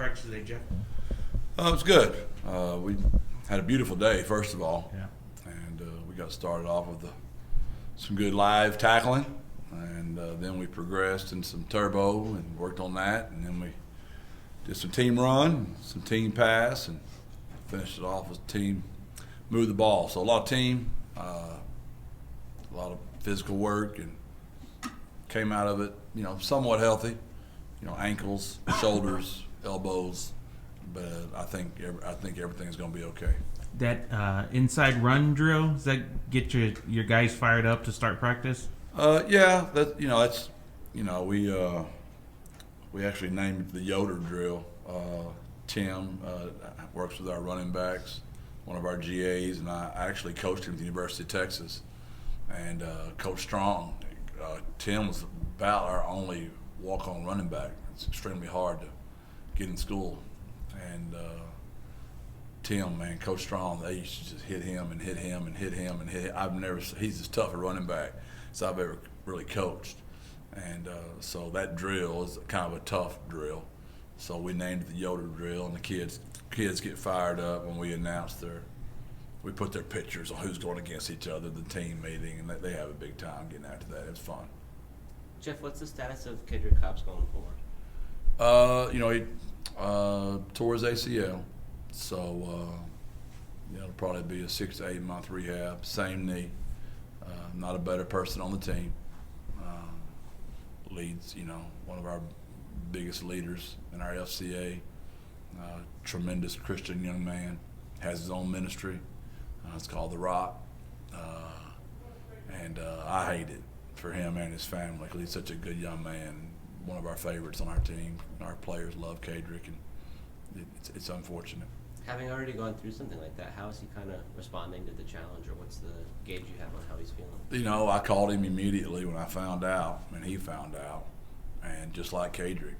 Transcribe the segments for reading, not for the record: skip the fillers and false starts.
practice today, Jeff? It was good. We had a beautiful day, first of all. Yeah. And we got started off with some good live tackling. And then we progressed in some turbo and worked on that. And then we did some team run, some team pass, and finished it off with team move the ball. So a lot of team, a lot of physical work, and came out of it, somewhat healthy. Ankles, shoulders, elbows, but I think everything's going to be okay. That inside run drill, does that get your guys fired up to start practice? Yeah, we actually named it the Yoder drill. Tim works with our running backs, one of our GAs, and I actually coached him at the University of Texas. And Coach Strong, Tim was about our only walk-on running back. It's extremely hard to get in school. And Tim, man, Coach Strong, they used to just hit him and hit him and hit him and hit him. He's as tough a running back as I've ever really coached. And so that drill is kind of a tough drill. So we named it the Yoder drill, and the kids get fired up when we announce we put their pictures on who's going against each other, the team meeting, and they have a big time getting after that. It's fun. Jeff, what's the status of Kedrick Cops going forward? He tore his ACL, so it'll probably be a 6 to 8 month rehab. Same knee. Not a better person on the team. Leads, one of our biggest leaders in our FCA. Tremendous Christian young man. Has his own ministry. It's called The Rock. And I hate it for him and his family because he's such a good young man. One of our favorites on our team. Our players love Kedrick, and it's unfortunate. Having already gone through something like that, how is he kind of responding to the challenge, or what's the gauge you have on how he's feeling? I called him immediately when I found out, and he found out. And just like Kedrick,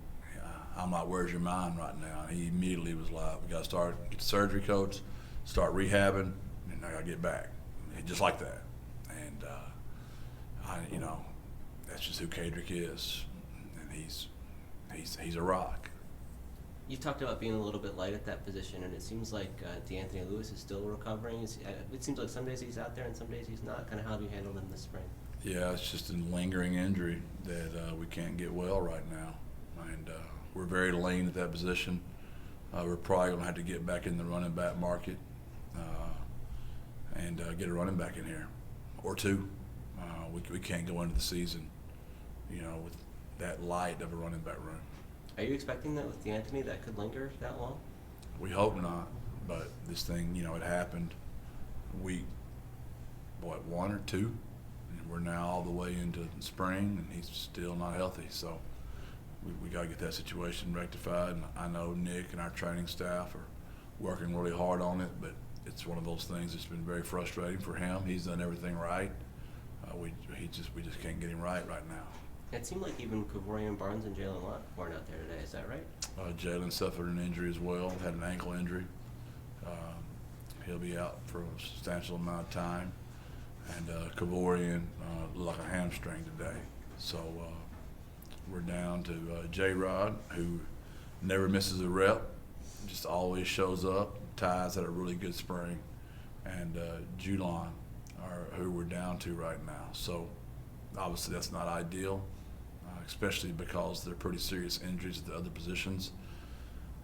I'm like, where's your mind right now? And he immediately was like, we got to get the surgery coach, start rehabbing, and I got to get back. And just like that. And, that's just who Kedrick is. And he's a rock. You talked about being a little bit light at that position, and it seems like DeAnthony Lewis is still recovering. It seems like some days he's out there and some days he's not. Kind of how have you handled him this spring? Yeah, it's just a lingering injury that we can't get well right now. And we're very lean at that position. We're probably going to have to get back in the running back market and get a running back in here or two. We can't go into the season, with that light of a running back room. Are you expecting that with DeAnthony that could linger that long? We hope not, but this thing, it happened week, 1 or 2, and we're now all the way into spring, and he's still not healthy. So we got to get that situation rectified. And I know Nick and our training staff are working really hard on it, but it's one of those things that's been very frustrating for him. He's done everything right. We just can't get him right now. It seemed like even Kavorian Barnes and Jalen Lott weren't out there today. Is that right? Jalen suffered an injury as well, had an ankle injury. He'll be out for a substantial amount of time. And Kavorian looked like a hamstring today. So we're down to J-Rod, who never misses a rep, just always shows up. Ty's had a really good spring. And Julon, who we're down to right now. So obviously that's not ideal, especially because they're pretty serious injuries at the other positions.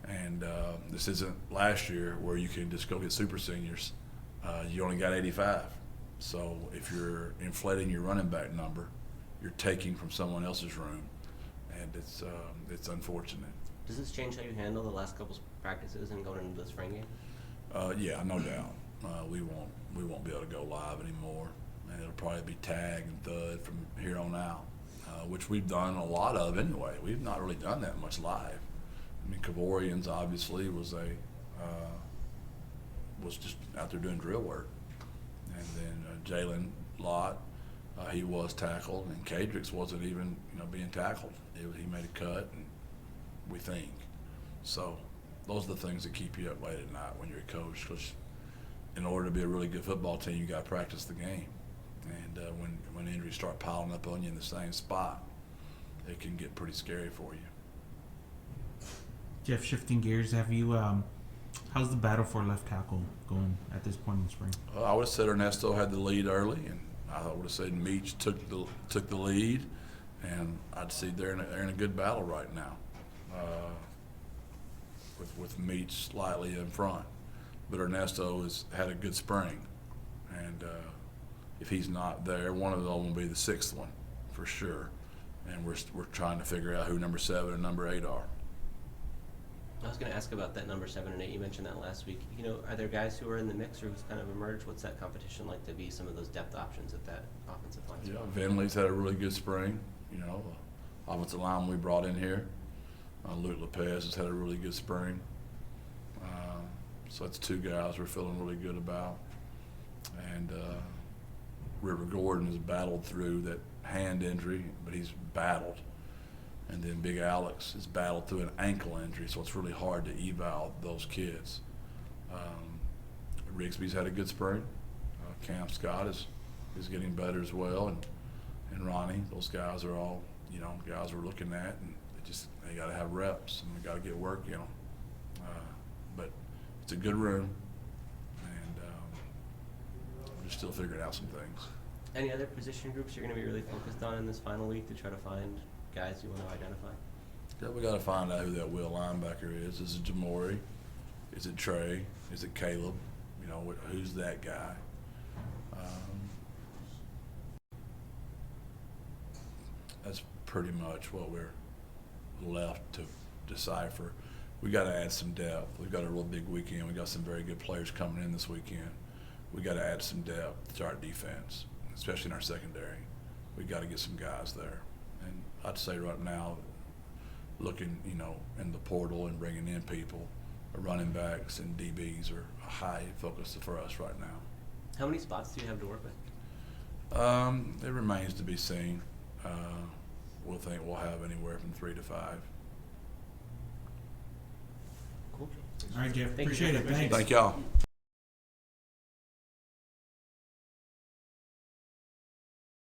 And this isn't last year where you can just go get super seniors. You only got 85. So if you're inflating your running back number, you're taking from someone else's room, and it's unfortunate. Does this change how you handle the last couple practices and going into the spring game? Yeah, no doubt. We won't be able to go live anymore, and it'll probably be tag and thud from here on out, which we've done a lot of anyway. We've not really done that much live. I mean, Kavorian's obviously was just out there doing drill work, and then Jalen Lott, he was tackled, and Kedrick wasn't even being tackled. He made a cut, and we think so. Those are the things that keep you up late at night when you're a coach, because in order to be a really good football team, you got to practice the game. And when injuries start piling up on you in the same spot, it can get pretty scary for you. Jeff, shifting gears, have you how's the battle for left tackle going at this point in the spring? I would have said Ernesto had the lead early, and I would have said Meach took the lead, and I'd say they're in a good battle right now, with Meach slightly in front. But Ernesto has had a good spring, and if he's not there, one of them will be the sixth one for sure. And we're trying to figure out who number 7 and number 8 are. I was going to ask about that number 7 and 8. You mentioned that last week. Are there guys who are in the mix or who's kind of emerged? What's that competition like to be some of those depth options at that offensive line? Yeah, Vinley's had a really good spring. Offensive line we brought in here. Luke Lopez has had a really good spring. So that's 2 guys we're feeling really good about. And River Gordon has battled through that hand injury, but he's battled. And then Big Alex has battled through an ankle injury, so it's really hard to eval those kids. Rigsby's had a good spring. Cam Scott is getting better as well, and Ronnie. Those guys are all guys we're looking at, and they got to have reps and we got to get work in them. But it's a good room, and we're still figuring out some things. Any other position groups you're going to be really focused on in this final week to try to find guys you want to identify? Yeah, we got to find out who that will linebacker is. Is it Jamori? Is it Trey? Is it Caleb? Who's that guy? That's pretty much what we're left to decipher. We got to add some depth. We've got a real big weekend. We got some very good players coming in this weekend. We got to add some depth to our defense, especially in our secondary. We got to get some guys there. And I'd say right now, looking, in the portal and bringing in people, running backs and DBs are a high focus for us right now. How many spots do you have to work with? It remains to be seen. We'll have anywhere from 3 to 5. Cool. All right, Jeff. Thank you. Appreciate it. Thanks. Thank y'all.